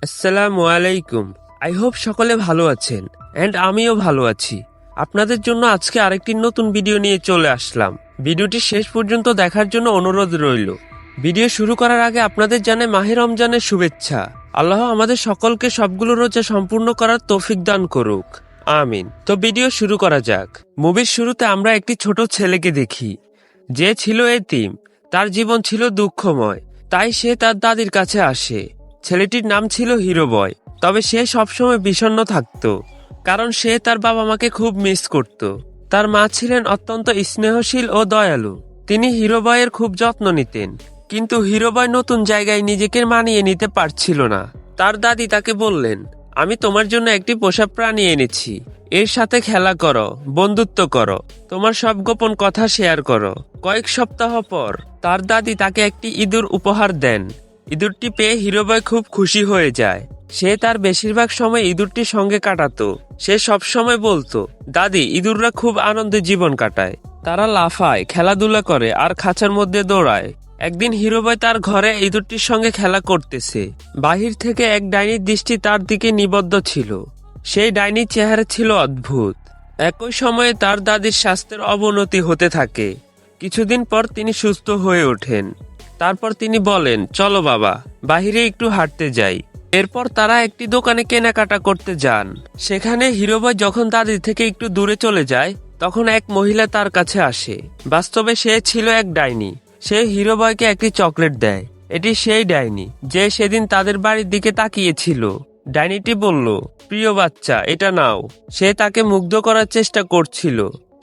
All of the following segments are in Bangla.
আসসালামু আলাইকুম। আই হোপ সকলে ভালো আছেন এন্ড আমিও ভালো আছি। আপনাদের জন্য আজকে আরেকটি নতুন ভিডিও নিয়ে চলে আসলাম। ভিডিওটি শেষ পর্যন্ত দেখার জন্য অনুরোধ রইল। ভিডিও শুরু করার আগে আপনাদের জানাই মাহে রমজানের শুভেচ্ছা। আল্লাহ আমাদের সকলকে সবগুলো রোজা সম্পূর্ণ করার তৌফিক দান করুক, আমিন। তো ভিডিও শুরু করা যাক। মুভির শুরুতে আমরা একটি ছোট ছেলেকে দেখি, যে ছিল এতিম। তার জীবন ছিল দুঃখময়, তাই সে তার দাদির কাছে আসে। ছেলেটির নাম ছিল হিরো বয়। তবে সে সবসময় বিষণ্ণ থাকত, কারণ সে তার বাবা মাকে খুব মিস করত। তার মা ছিলেন অত্যন্ত স্নেহশীল ও দয়ালু। তিনি হিরো বয়ের খুব যত্ন নিতেন, কিন্তু হিরো বয় নতুন জায়গায় নিজেকে মানিয়ে নিতে পারছিল না। তার দাদি তাকে বললেন, আমি তোমার জন্য একটি পোষা প্রাণী এনেছি, এর সাথে খেলা করো, বন্ধুত্ব করো, তোমার সব গোপন কথা শেয়ার করো। কয়েক সপ্তাহ পর তার দাদি তাকে একটি ইঁদুর উপহার দেন। ইঁদুরটি পেয়ে হিরো বয় খুব খুশি হয়ে যায়। সে তার বেশিরভাগ সময় ইঁদুরটির সঙ্গে কাটাতো। সে সব সময় বলতো, দাদি, ইঁদুররা খুব আনন্দে জীবন কাটায়, তারা লাফায়, খেলাধুলা করে আর খাঁচার মধ্যে দৌড়ায়। একদিন হিরো বয় তার ঘরে ইঁদুরটির সঙ্গে খেলা করতেছে। বাহির থেকে এক ডাইনির দৃষ্টি তার দিকে নিবদ্ধ ছিল। সেই ডাইনির চেহারা ছিল অদ্ভুত। একই সময়ে তার দাদির স্বাস্থ্যের অবনতি হতে থাকে। কিছুদিন পর তিনি সুস্থ হয়ে ওঠেন। তারপর তিনি বলেন, চলো বাবা, বাহিরে একটু হাঁটতে যাই। এরপর তারা একটি দোকানে কেনাকাটা করতে যান। সেখানে হিরো বয় যখন দাদির থেকে একটু দূরে চলে যায়, তখন এক মহিলা তার কাছে আসে। বাস্তবে সে ছিল এক ডাইনি। সে হিরো বয়কে একটি চকলেট দেয়। এটি সেই ডাইনি যে সেদিন তাদের বাড়ির দিকে তাকিয়েছিল। ডাইনিটি বলল, প্রিয় বাচ্চা, এটা নাও। সে তাকে মুগ্ধ করার চেষ্টা করছিল।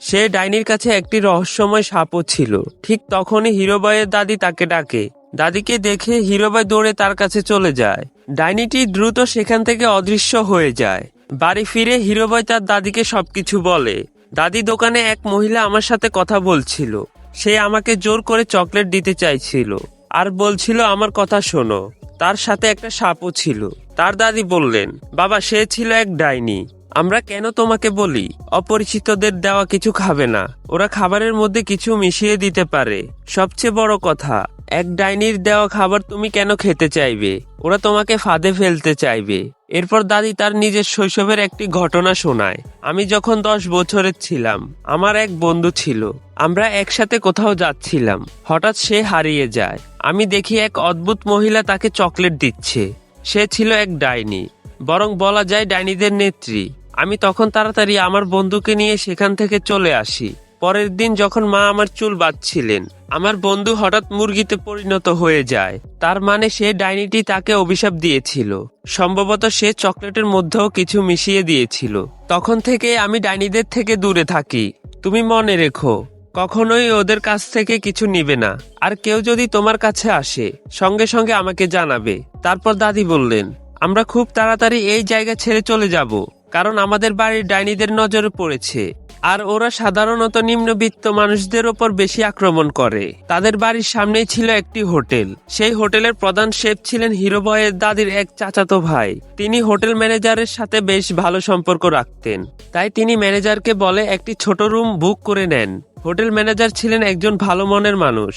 সে ডাইনির কাছে একটি রহস্যময় সাপও ছিল। ঠিক তখনই হিরো বয়ের দাদি তাকে ডাকে। দাদিকে দেখে হিরো বয় দৌড়ে তার কাছে চলে যায়। ডাইনিটি দ্রুত সেখান থেকে অদৃশ্য হয়ে যায়। বাড়ি ফিরে হিরো বয় তার দাদিকে সবকিছু বলে। দাদি, দোকানে এক মহিলা আমার সাথে কথা বলছিল। সে আমাকে জোর করে চকলেট দিতে চাইছিল আর বলছিল আমার কথা শোনো। তার সাথে একটা সাপও ছিল। তার দাদি বললেন, বাবা, সে ছিল এক ডাইনি। আমরা কেন তোমাকে বলি, অপরিচিতদের দেওয়া কিছু খাবে না। ওরা খাবারের মধ্যে কিছু মিশিয়ে দিতে পারে। সবচেয়ে বড় কথা, এক ডাইনির দেওয়া খাবার তুমি কেন খেতে চাইবে? ওরা তোমাকে ফাঁদে ফেলতে চাইবে। এরপর দাদি তার নিজের শৈশবের একটি ঘটনা শোনায়। আমি যখন 10 বছরের ছিলাম, আমার এক বন্ধু ছিল। আমরা একসাথে কোথাও যাচ্ছিলাম। হঠাৎ সে হারিয়ে যায়। আমি দেখি এক অদ্ভুত মহিলা তাকে চকলেট দিচ্ছে। সে ছিল এক ডাইনি, বরং বলা যায় ডাইনিদের নেত্রী। আমি তখন তাড়াতাড়ি আমার বন্ধুকে নিয়ে সেখান থেকে চলে আসি। পরের দিন যখন মা আমার চুল বাঁধছিলেন, আমার বন্ধু হঠাৎ মুরগিতে পরিণত হয়ে যায়। তার মানে সে ডাইনিটি তাকে অভিশাপ দিয়েছিল। সম্ভবত সে চকলেটের মধ্যেও কিছু মিশিয়ে দিয়েছিল। তখন থেকে আমি ডাইনিদের থেকে দূরে থাকি। তুমি মনে রেখো, কখনোই ওদের কাছ থেকে কিছু নিবে না। আর কেউ যদি তোমার কাছে আসে, সঙ্গে সঙ্গে আমাকে জানাবে। তারপর দাদি বললেন, আমরা খুব তাড়াতাড়ি এই জায়গা ছেড়ে চলে যাব, কারণ আমাদের বাড়ির ডাইনিদের নজরে পড়েছে। আর ওরা সাধারণত নিম্নবিত্ত মানুষদের ওপর বেশি আক্রমণ করে। তাদের বাড়ির সামনেই ছিল একটি হোটেল। সেই হোটেলের প্রধান শেফ ছিলেন হিরো বয়ের দাদির এক চাচাতো ভাই। তিনি হোটেল ম্যানেজারের সাথে বেশ ভালো সম্পর্ক রাখতেন। তাই তিনি ম্যানেজারকে বলে একটি ছোট রুম বুক করে নেন। হোটেল ম্যানেজার ছিলেন একজন ভালো মনের মানুষ।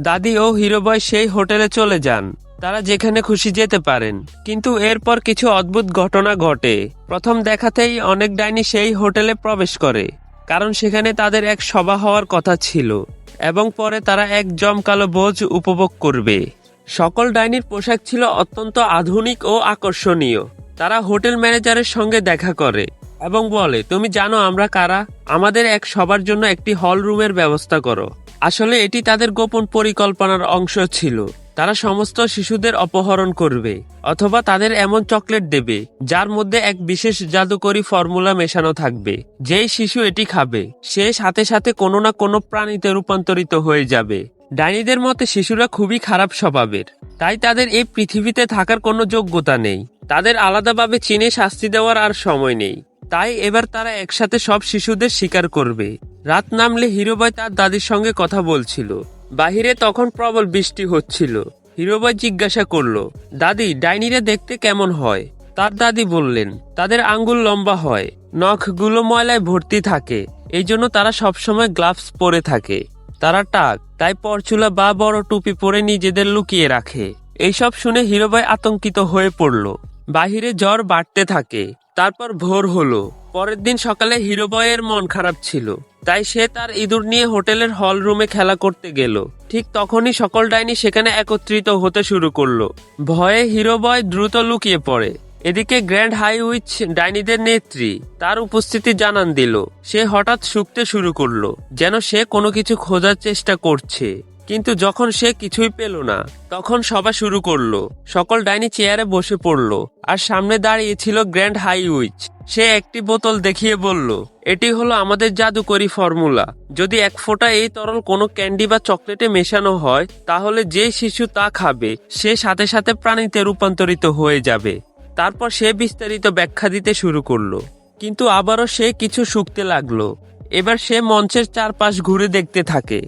দাদি ও হিরো বয় সেই হোটেলে চলে যান। তারা যেখানে খুশি যেতে পারেন। কিন্তু এরপর কিছু অদ্ভুত ঘটনা ঘটে। প্রথম দেখাতেই অনেক ডাইনি সেই হোটেলে প্রবেশ করে, কারণ সেখানে তাদের এক সভা হওয়ার কথা ছিল এবং পরে তারা এক জমকালো ভোজ উপভোগ করবে। সকল ডাইনির পোশাক ছিল অত্যন্ত আধুনিক ও আকর্ষণীয়। তারা হোটেল ম্যানেজারের সঙ্গে দেখা করে এবং বলে, তুমি জানো আমরা কারা? আমাদের এক সবার জন্য একটি হল রুমের ব্যবস্থা করো। আসলে এটি তাদের গোপন পরিকল্পনার অংশ ছিল। তারা সমস্ত শিশুদের অপহরণ করবে অথবা তাদের এমন চকলেট দেবে যার মধ্যে এক বিশেষ জাদুকরী ফর্মুলা মেশানো থাকবে। যেই শিশু এটি খাবে, সে সাথে সাথে কোনো না কোনো প্রাণীতে রূপান্তরিত হয়ে যাবে। ডাইনিদের মতে শিশুরা খুবই খারাপ স্বভাবের, তাই তাদের এই পৃথিবীতে থাকার কোনো যোগ্যতা নেই। তাদের আলাদাভাবে চিনে শাস্তি দেওয়ার আর সময় নেই। তাই এবার তারা একসাথে সব শিশুদের শিকার করবে। রাত নামলে হিরো বয় তার দাদির সঙ্গে কথা বলছিল। বাহিরে তখন প্রবল বৃষ্টি হচ্ছিল। হিরো বয় জিজ্ঞাসা করলো, দাদি, ডাইনিরা দেখতে কেমন হয়? তার দাদি বললেন, তাদের আঙ্গুল লম্বা হয়, নখগুলো ময়লায় ভর্তি থাকে, এই জন্য তারা সবসময় গ্লাভস পরে থাকে। তারা টাক, তাই পরচুলা বা বড় টুপি পরে নিজেদের লুকিয়ে রাখে। এইসব শুনে হিরো বয় আতঙ্কিত হয়ে পড়ল। বাহিরে জ্বর বাড়তে থাকে। তারপর ভোর হলো। পরের দিন সকালে হিরো বয়ের মন খারাপ ছিল, তাই সে তার ইঁদুর নিয়ে হোটেলের হল রুমে খেলা করতে গেল। ঠিক তখনই সকল ডাইনি সেখানে একত্রিত হতে শুরু করলো। ভয়ে হিরো বয় দ্রুত লুকিয়ে পড়ে। এদিকে গ্র্যান্ড হাই উইচ ডাইনিদের নেত্রী তার উপস্থিতি জানান দিল। সে হঠাৎ শুকতে শুরু করলো, যেন সে কোনো কিছু খোঁজার চেষ্টা করছে। কিন্তু যখন সে কিছুই পেল না, তখন সবাই শুরু করলো। সকল ডাইনি চেয়ারে বসে পড়লো, আর সামনে দাঁড়িয়ে ছিল গ্র্যান্ড হাই উইচ। সে একটি বোতল দেখিয়ে বলল, এটি হলো আমাদের জাদুকরি ফর্মুলা। যদি এক ফোঁটা এই তরল কোনো ক্যান্ডি বা চকলেটে মেশানো হয়, তাহলে যে শিশু তা খাবে সে সাথে সাথে প্রাণীতে রূপান্তরিত হয়ে যাবে। তারপর সে বিস্তারিত ব্যাখ্যা দিতে শুরু করলো। কিন্তু আবারও সে কিছু শুকতে লাগলো। এবার সে মঞ্চের চারপাশ ঘুরে দেখতে থাকে।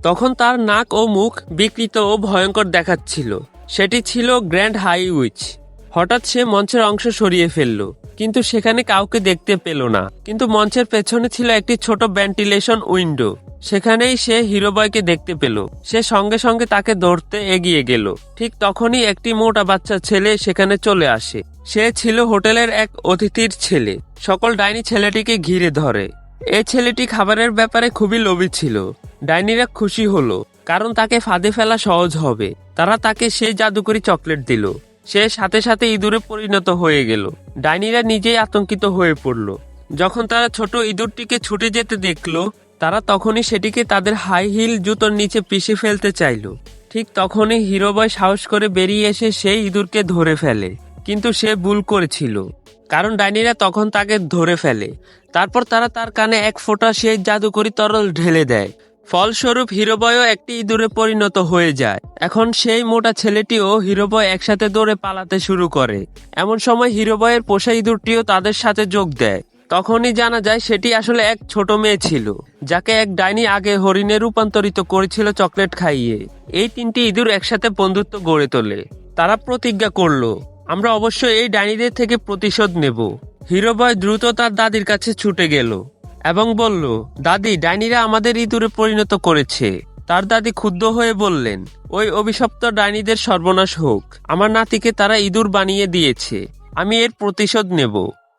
তখন তার নাক ও মুখ বিকৃত ও ভয়ঙ্কর দেখাচ্ছিল। সেটি ছিল গ্র্যান্ড হাই উইচ। হঠাৎ সে মঞ্চের অংশ সরিয়ে ফেলল, কিন্তু সেখানে কাউকে দেখতে পেল না। কিন্তু মঞ্চের পেছনে ছিল একটি ছোট ভেন্টিলেশন উইন্ডো। সেখানেই সে হিরো বয়কে দেখতে পেল। সে সঙ্গে সঙ্গে তাকে ধরতে এগিয়ে গেল। ঠিক তখনই একটি মোটা বাচ্চা ছেলে সেখানে চলে আসে। সে ছিল হোটেলের এক অতিথির ছেলে। সকল ডাইনি ছেলেটিকে ঘিরে ধরে। এই ছেলেটি খাবারের ব্যাপারে খুবই লোভী ছিল। ডাইনিরা খুশি হলো, কারণ তাকে ফাঁদে ফেলা সহজ হবে। তারা তাকে সেই জাদুকরি চকলেট দিল। সে সাথে সাথে ইঁদুরে পরিণত হয়ে গেল। ডাইনিরা নিজেই আতঙ্কিত হয়ে পড়ল। যখন তারা ছোট ইঁদুরটিকে ছুটে যেতে দেখলো, তারা তখনই সেটিকে তাদের হাই হিল জুতোর নিচে পিষে ফেলতে চাইল। ঠিক তখনই হিরো বয় সাহস করে বেরিয়ে এসে সেই ইঁদুরকে ধরে ফেলে। কিন্তু সে ভুল করেছিল, কারণ ডাইনিরা তখন তাকে ধরে ফেলে। তারপর তারা তার কানে এক ফোঁটা সেই জাদুকরি তরল ঢেলে দেয়। ফলস্বরূপ হিরো বয়ও একটি ইঁদুরে পরিণত হয়ে যায়। এখন সেই মোটা ছেলেটি ও হিরো বয় একসাথে দৌড়ে পালাতে শুরু করে। এমন সময় হিরো বয়ের পোষা ইঁদুরটিও তাদের সাথে যোগ দেয়। তখনই জানা যায় সেটি আসলে এক ছোট মেয়ে ছিল, যাকে এক ডাইনি আগে হরিণে রূপান্তরিত করেছিল চকলেট খাইয়ে। এই তিনটি ইঁদুর একসাথে বন্ধুত্ব গড়ে তোলে। তারা প্রতিজ্ঞা করলো, আমরা অবশ্যই এই ডাইনিদের থেকে প্রতিশোধ নেব। হিরো বয় দ্রুত তার দাদির কাছে ছুটে গেল এবং বলল, দাদি, ডাইনিরা আমাদের ইঁদুরে পরিণত করেছে। তার দাদি ক্ষুব্ধ হয়ে বললেন, ওই অভিশপ্ত ডাইনিদের সর্বনাশ হোক। আমার নাতিকে তারা ইঁদুর বানিয়ে দিয়েছে, আমি এর প্রতিশোধ নেব।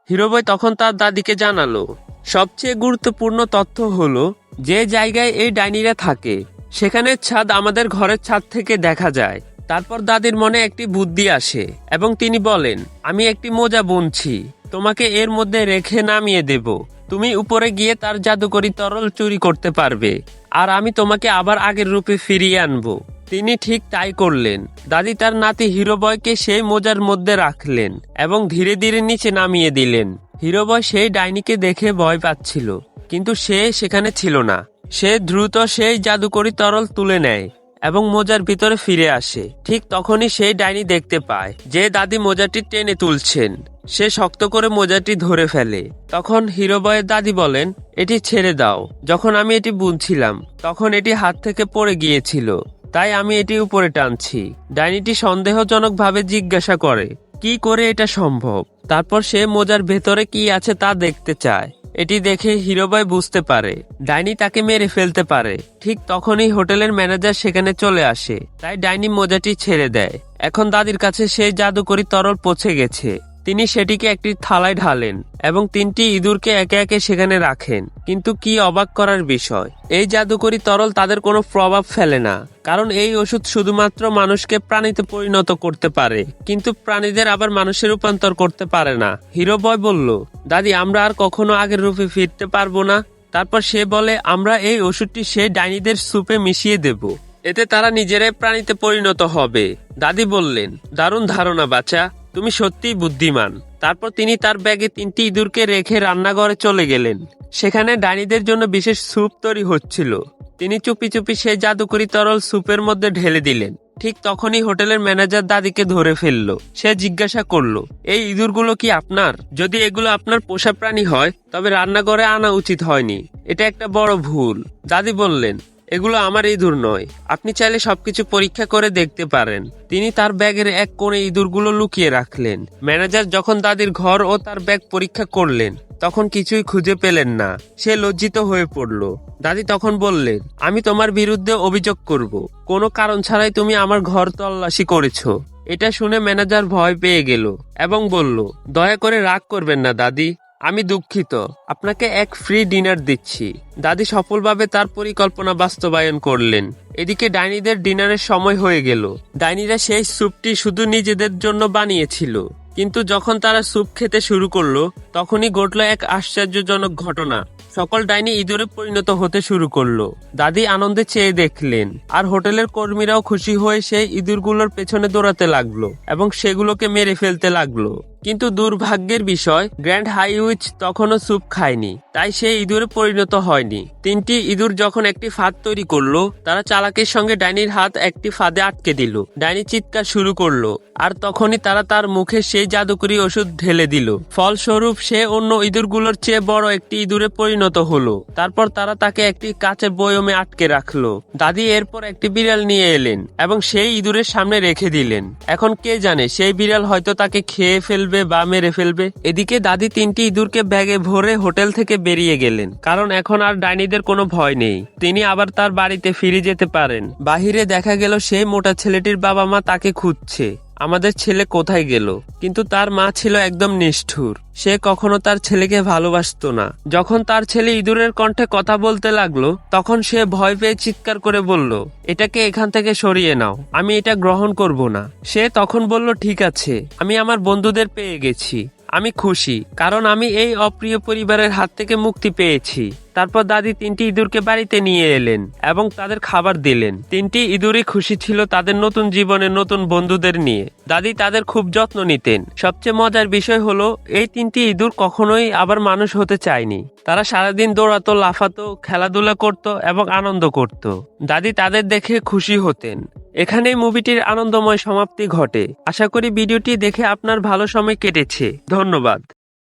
হিরো বয় তখন তার দাদিকে জানালো, সবচেয়ে গুরুত্বপূর্ণ তথ্য হলো, যে জায়গায় এই ডাইনিরা থাকে সেখানের ছাদ আমাদের ঘরের ছাদ থেকে দেখা যায়। তারপর দাদির মনে একটি বুদ্ধি আসে এবং তিনি বলেন, আমি একটি মোজা বুনছি, তোমাকে এর মধ্যে রেখে নামিয়ে দেব। তুমি উপরে গিয়ে তার জাদুকরি তরল চুরি করতে পারবে, আর আমি তোমাকে আবার আগের রূপে ফিরিয়ে আনবো। তিনি ঠিক তাই করলেন। দাদি তার নাতি হিরো বয়কে সেই মোজার মধ্যে রাখলেন এবং ধীরে ধীরে নিচে নামিয়ে দিলেন। হিরো বয় সেই ডাইনিকে দেখে ভয় পাচ্ছিল, কিন্তু সে সেখানে ছিল না। সে দ্রুত সেই জাদুকরি তরল তুলে নেয় এবং মোজার ভিতরে ফিরে আসে। ঠিক তখনই সেই ডাইনি দেখতে পায় যে দাদি মোজাটি টেনে তুলছেন। সে শক্ত করে মোজাটি ধরে ফেলে। তখন হিরো বয়ের দাদি বলেন, এটি ছেড়ে দাও। যখন আমি এটি বুনছিলাম তখন এটি হাত থেকে পড়ে গিয়েছিল, তাই আমি এটি উপরে টানছি। ডাইনিটি সন্দেহজনকভাবে জিজ্ঞাসা করে, কি করে এটা সম্ভব? তারপর সে মোজার ভেতরে কি আছে তা দেখতে চায়। এটি দেখে হিরো বয় বুঝতে পারে ডাইনি তাকে মেরে ফেলতে পারে। ঠিক তখনই হোটেলের ম্যানেজার সেখানে চলে আসে, তাই ডাইনি মোজাটি ছেড়ে দেয়। এখন দাদির কাছে সেই জাদুকরি তরল পৌঁছে গেছে। তিনি সেটিকে একটি থালায় ঢালেন এবং তিনটি ইঁদুরকে একে একে সেখানে রাখেন। কিন্তু কি অবাক করার বিষয়, এই জাদুকরি তরল তাদের কোনো প্রভাব ফেলে না, কারণ এই ওষুধ শুধুমাত্র মানুষকে প্রাণীতে পরিণত করতে পারে, কিন্তু প্রাণীদের আবার মানুষে রূপান্তর করতে পারে না। হিরো বয় বলল, দাদি, আমরা আর কখনো আগের রূপে ফিরতে পারবো না। তারপর সে বলে, আমরা এই ওষুধটি সেই ডাইনিদের স্যুপে মিশিয়ে দেব, এতে তারা নিজেরাই প্রাণীতে পরিণত হবে। দাদি বললেন, দারুণ ধারণা বাচ্চা, তুমি সত্যিই বুদ্ধিমান। তারপর তিনি তার ব্যাগে তিনটি ইঁদুরকে রেখে রান্নাঘরে চলে গেলেন। সেখানে ডাইনিদের জন্য বিশেষ স্যুপ তৈরি হচ্ছিল। তিনি চুপি চুপি সেই জাদুকরি তরল স্যুপের মধ্যে ঢেলে দিলেন। ঠিক তখনই হোটেলের ম্যানেজার দাদিকে ধরে ফেললো। সে জিজ্ঞাসা করলো, এই ইঁদুরগুলো কি আপনার? যদি এগুলো আপনার পোষা প্রাণী হয় তবে রান্নাঘরে আনা উচিত হয়নি, এটা একটা বড় ভুল। দাদি বললেন, এগুলো আমার ইঁদুর নয়, আপনি চাইলে সবকিছু পরীক্ষা করে দেখতে পারেন। তিনি তার ব্যাগের এক কোণে ইঁদুরগুলো লুকিয়ে রাখলেন। ম্যানেজার যখন দাদির ঘর ও তার ব্যাগ পরীক্ষা করলেন তখন কিছুই খুঁজে পেলেন না। সে লজ্জিত হয়ে পড়ল। দাদি তখন বললেন, আমি তোমার বিরুদ্ধে অভিযোগ করব। কোনো কারণ ছাড়াই তুমি আমার ঘর তল্লাশি করেছো। এটা শুনে ম্যানেজার ভয় পেয়ে গেল এবং বলল, দয়া করে রাগ করবেন না দাদি, আমি দুঃখিত, আপনাকে এক ফ্রি ডিনার দিচ্ছি। দাদি সফলভাবে তার পরিকল্পনা বাস্তবায়ন করলেন। এদিকে ডাইনিদের ডিনারের সময় হয়ে গেল। ডাইনিরা সেই স্যুপটি শুধু নিজেদের জন্য বানিয়েছিল, কিন্তু যখন তারা স্যুপ খেতে শুরু করলো তখনই ঘটল এক আশ্চর্যজনক ঘটনা। সকল ডাইনি ইঁদুরে পরিণত হতে শুরু করলো। দাদি আনন্দে চেয়ে দেখলেন, আর হোটেলের কর্মীরাও খুশি হয়ে সেই ইঁদুরগুলোর পেছনে দৌড়াতে লাগলো এবং সেগুলোকে মেরে ফেলতে লাগলো। কিন্তু দুর্ভাগ্যের বিষয়, গ্র্যান্ড হাইউইচ তখনও স্যুপ খায়নি, তাই সে ইঁদুরে পরিণত হয়নি। তিনটি ইঁদুর যখন একটি ফাঁদ তৈরি করলো, তারা চালাকির সঙ্গে ডাইনির হাত একটি ফাঁদে আটকে দিল। ডাইনি চিৎকার শুরু করলো, আর তখনই তারা তার মুখে সেই জাদুকরি ওষুধ ঢেলে দিল। ফলস্বরূপ সে অন্য ইঁদুরগুলোর চেয়ে বড় একটি ইঁদুরে পরিণত হলো। তারপর তারা তাকে একটি কাচের বয়মে আটকে রাখলো। দাদি এরপর একটি বিড়াল নিয়ে এলেন এবং সেই ইঁদুরের সামনে রেখে দিলেন। এখন কে জানে সেই বিড়াল হয়তো তাকে খেয়ে ফেলবে বা মেরে ফেলবে। এদিকে দাদি তিনটি ইঁদুরকে ব্যাগে ভরে হোটেল থেকে বেরিয়ে গেলেন, কারণ এখন আর ডাইনিদের কোনো ভয় নেই। তিনি আবার তার বাড়িতে ফিরে যেতে পারেন। বাহিরে দেখা গেল সেই মোটা ছেলেটির বাবা মা তাকে খুঁজছে। আমাদের ছেলে কোথায় গেল? কিন্তু তার মা ছিল একদম নিষ্ঠুর। সে কখনো তার ছেলেকে ভালোবাসতো না। যখন তার ছেলে ইঁদুরের কণ্ঠে কথা বলতে লাগলো, তখন সে ভয় পেয়ে চিৎকার করে বলল, এটাকে এখান থেকে সরিয়ে নাও, আমি এটা গ্রহণ করব না। সে তখন বলল, ঠিক আছে, আমি আমার বন্ধুদের পেয়ে গেছি, আমি খুশি, কারণ আমি এই অপ্রিয় পরিবারের হাত থেকে মুক্তি পেয়েছি। তারপর দাদি তিনটি ইঁদুরকে বাড়িতে নিয়ে এলেন এবং তাদের খাবার দিলেন। তিনটি ইঁদুরই খুশি ছিল তাদের নতুন জীবনে নতুন বন্ধুদের নিয়ে। দাদি তাদের খুব যত্ন নিতেন। সবচেয়ে মজার বিষয় হলো, এই তিনটি ইঁদুর কখনোই আবার মানুষ হতে চায়নি। তারা সারাদিন দৌড়াতো, লাফাতো, খেলাধুলা করত এবং আনন্দ করত। দাদি তাদের দেখে খুশি হতেন। এখানেই মুভিটির আনন্দময় সমাপ্তি ঘটে। আশা করি ভিডিওটি দেখে আপনার ভালো সময় কেটেছে। ধন্যবাদ।